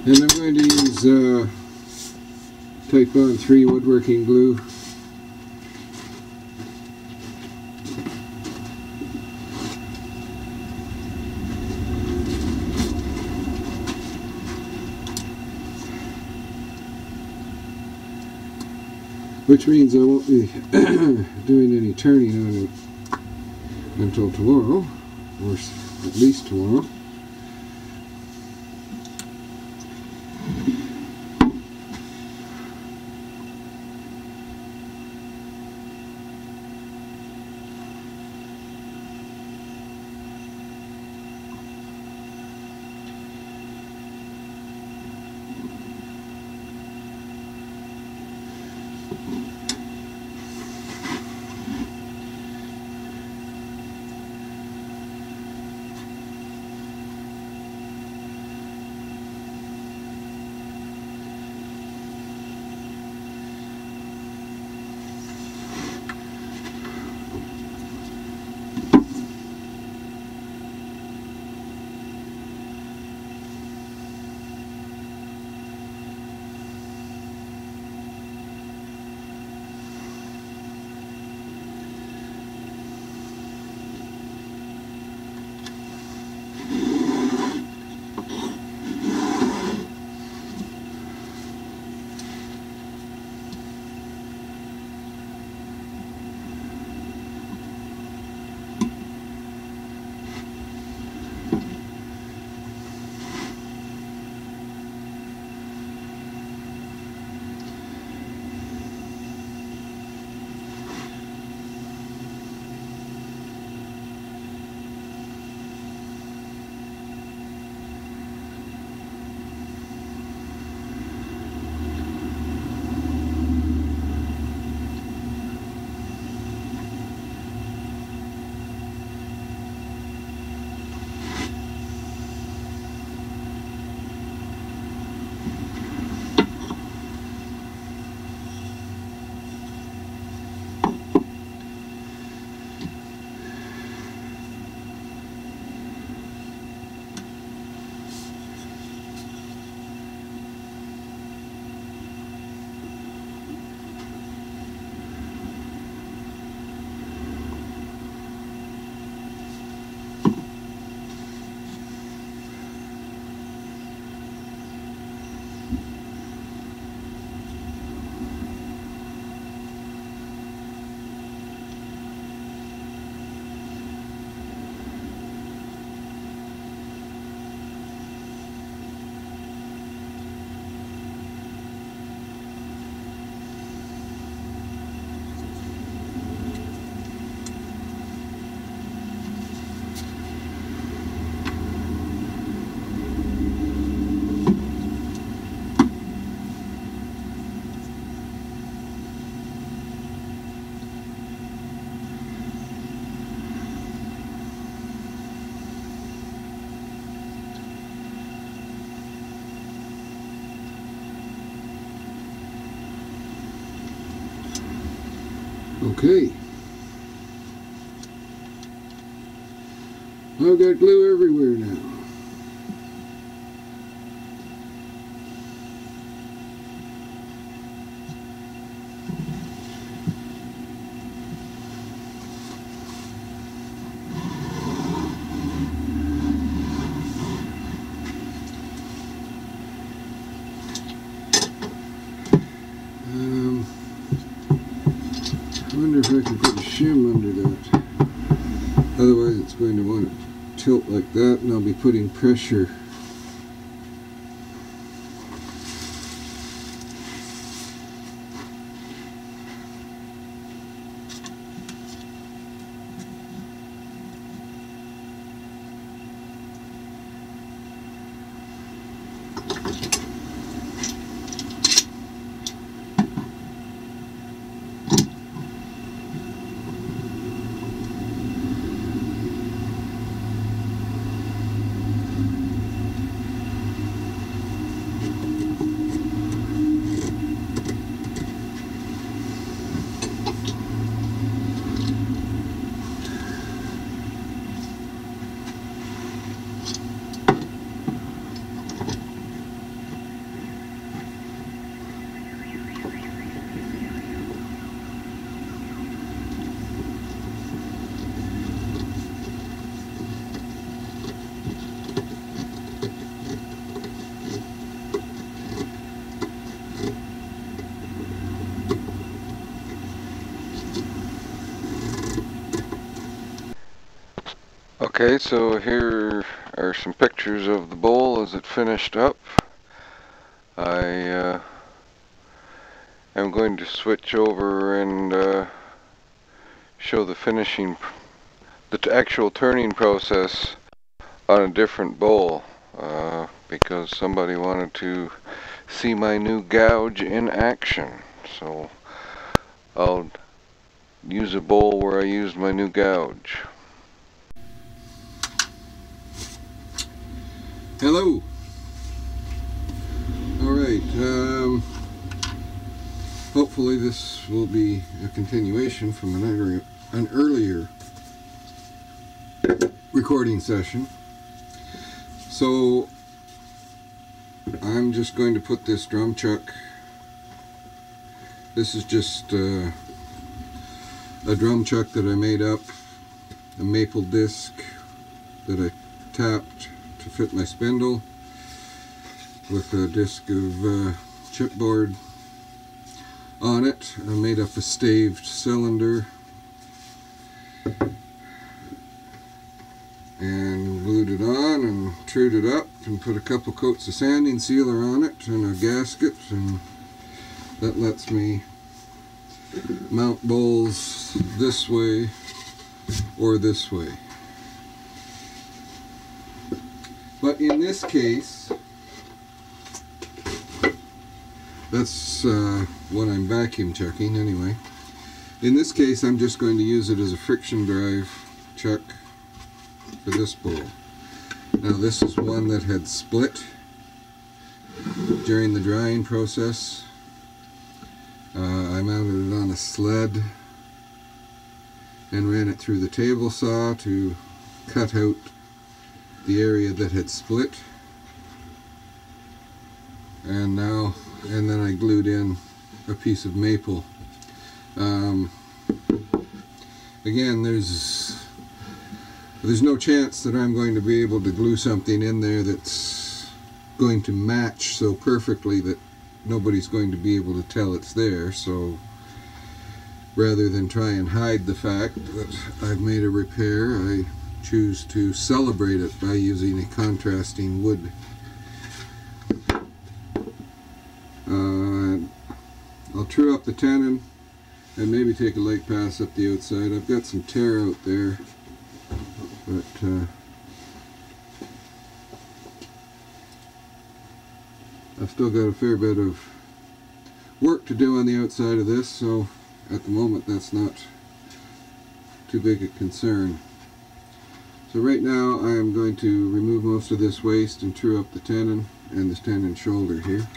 And I'm going to use Titebond 3 woodworking glue. Which means I won't be doing any turning on it until tomorrow, or at least tomorrow. Okay. I've got glue everywhere now. I wonder if I can put a shim under that. Otherwise it's going to want to tilt like that, and I'll be putting pressure. Okay, so here are some pictures of the bowl as it finished up. I am going to switch over and show the finishing, the actual turning process on a different bowl because somebody wanted to see my new gouge in action. So I'll use a bowl where I used my new gouge. Hello. Alright, hopefully this will be a continuation from an earlier recording session. So I'm just going to put this drum chuck. This is just a drum chuck that I made up, a maple disc that I tapped to fit my spindle with a disc of chipboard on it. I made up a staved cylinder and glued it on and trued it up and put a couple coats of sanding sealer on it and a gasket, and that lets me mount bowls this way or this way. But in this case, that's what I'm vacuum chucking anyway. In this case, I'm just going to use it as a friction drive chuck for this bowl. Now this is one that had split during the drying process. I mounted it on a sled and ran it through the table saw to cut out the area that had split, and then I glued in a piece of maple. Again, there's no chance that I'm going to be able to glue something in there that's going to match so perfectly that nobody's going to be able to tell it's there. So rather than try and hide the fact that I've made a repair, I choose to celebrate it by using a contrasting wood. I'll true up the tenon and maybe take a light pass up the outside. I've got some tear out there, but I've still got a fair bit of work to do on the outside of this, so at the moment that's not too big a concern. So right now I am going to remove most of this waste and true up the tenon and this tenon shoulder here.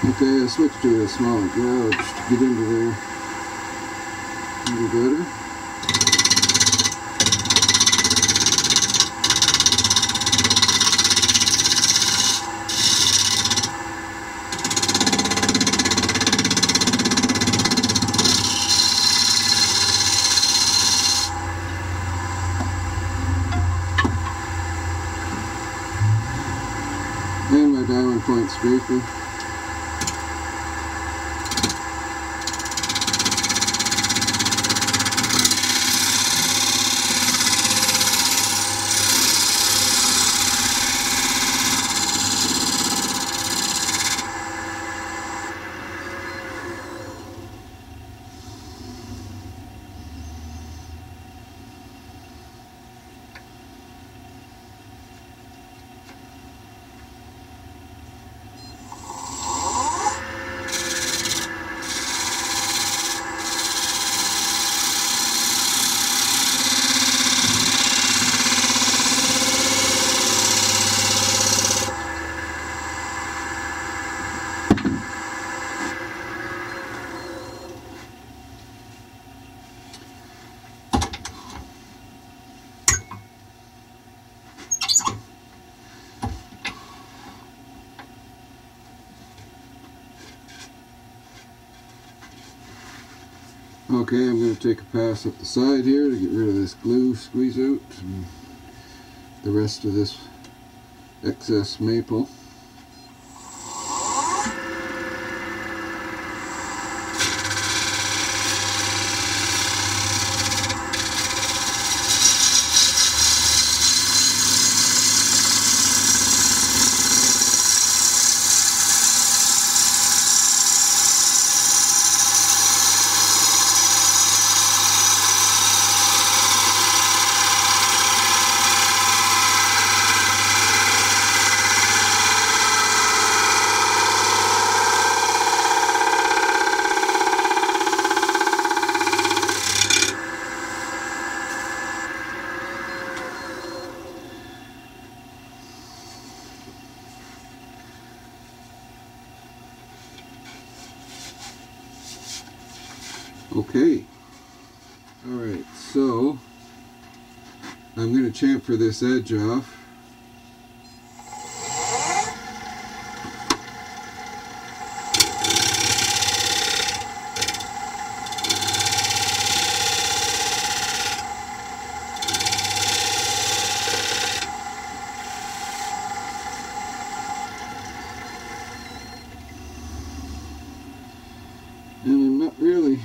Okay, I switched to a smaller gouge to get into there a little better. And my diamond point scraper. Okay, I'm going to take a pass up the side here to get rid of this glue squeeze out and the rest of this excess maple. Okay, alright, so I'm going to chamfer this edge off. And I'm not really,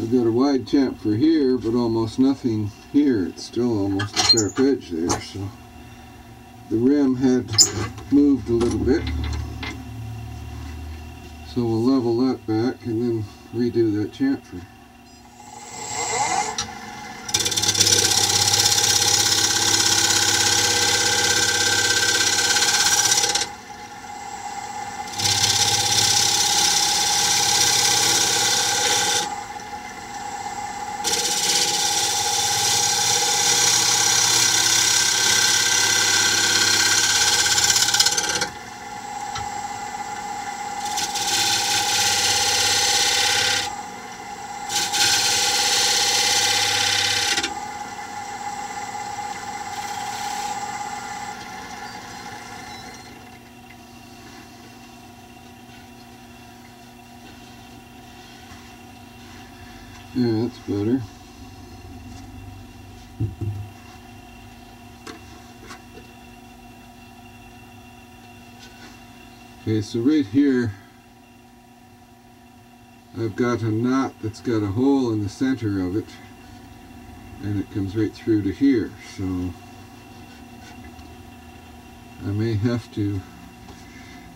I've got a wide chamfer here, but almost nothing here. It's still almost a sharp edge there, so the rim had moved a little bit. So we'll level that back and then redo that chamfer. Yeah, that's better. Okay, so right here I've got a knot that's got a hole in the center of it, and it comes right through to here, so I may have to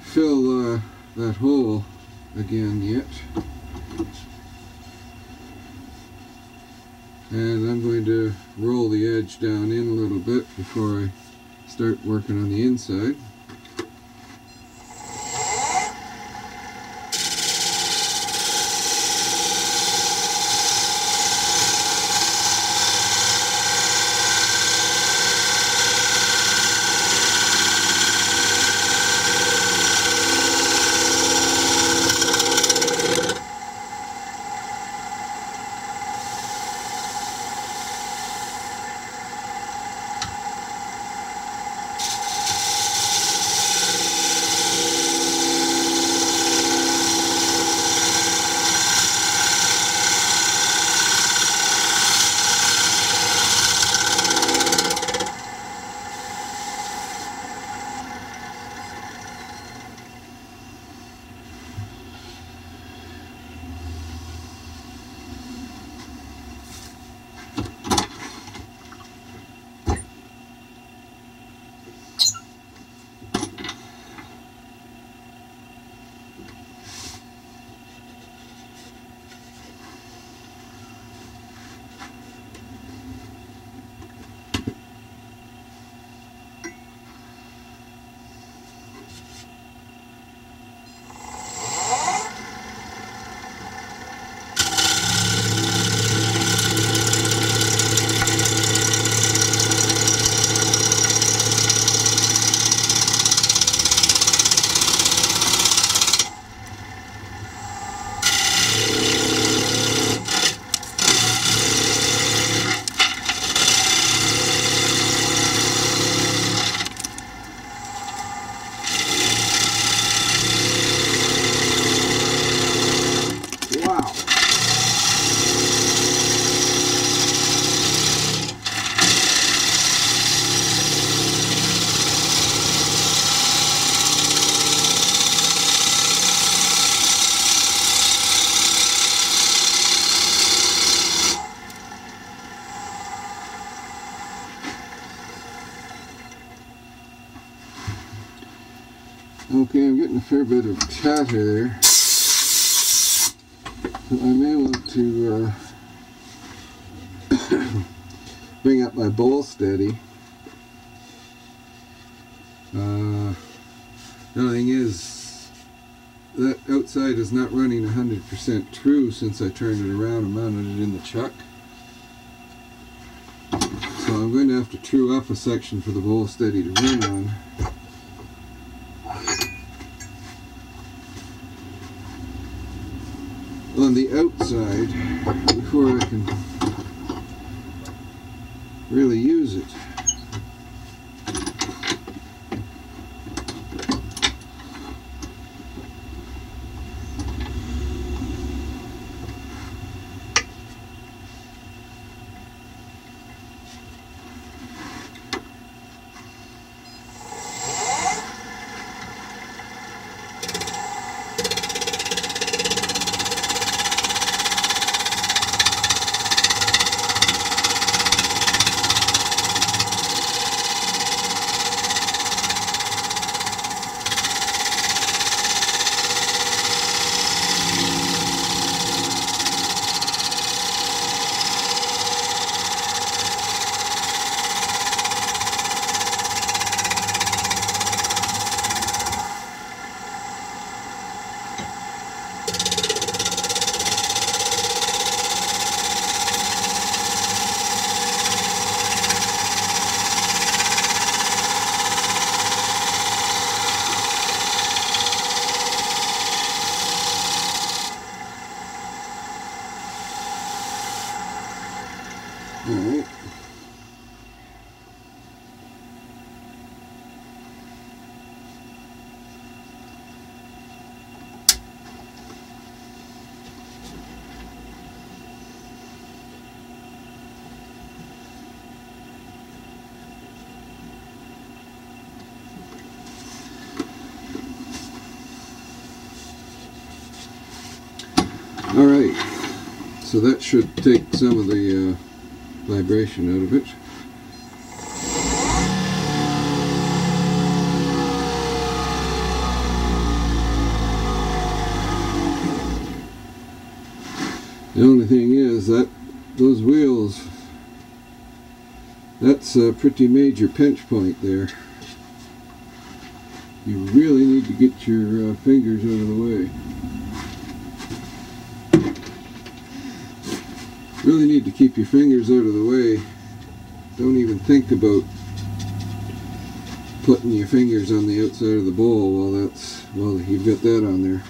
fill that hole again yet. And I'm going to roll the edge down in a little bit before I start working on the inside. Okay, I'm getting a fair bit of chatter there. I may want to bring up my bowl steady. The only thing is, that outside is not running 100% true since I turned it around and mounted it in the chuck. So I'm going to have to true up a section for the bowl steady to run on. On the outside before I can really use it. Alright. Alright, so that should take some of the vibration out of it. The only thing is that those wheels, that's a pretty major pinch point there. You really need to get your fingers out of the way. Really need to keep your fingers out of the way. Don't even think about putting your fingers on the outside of the bowl while you've got that on there.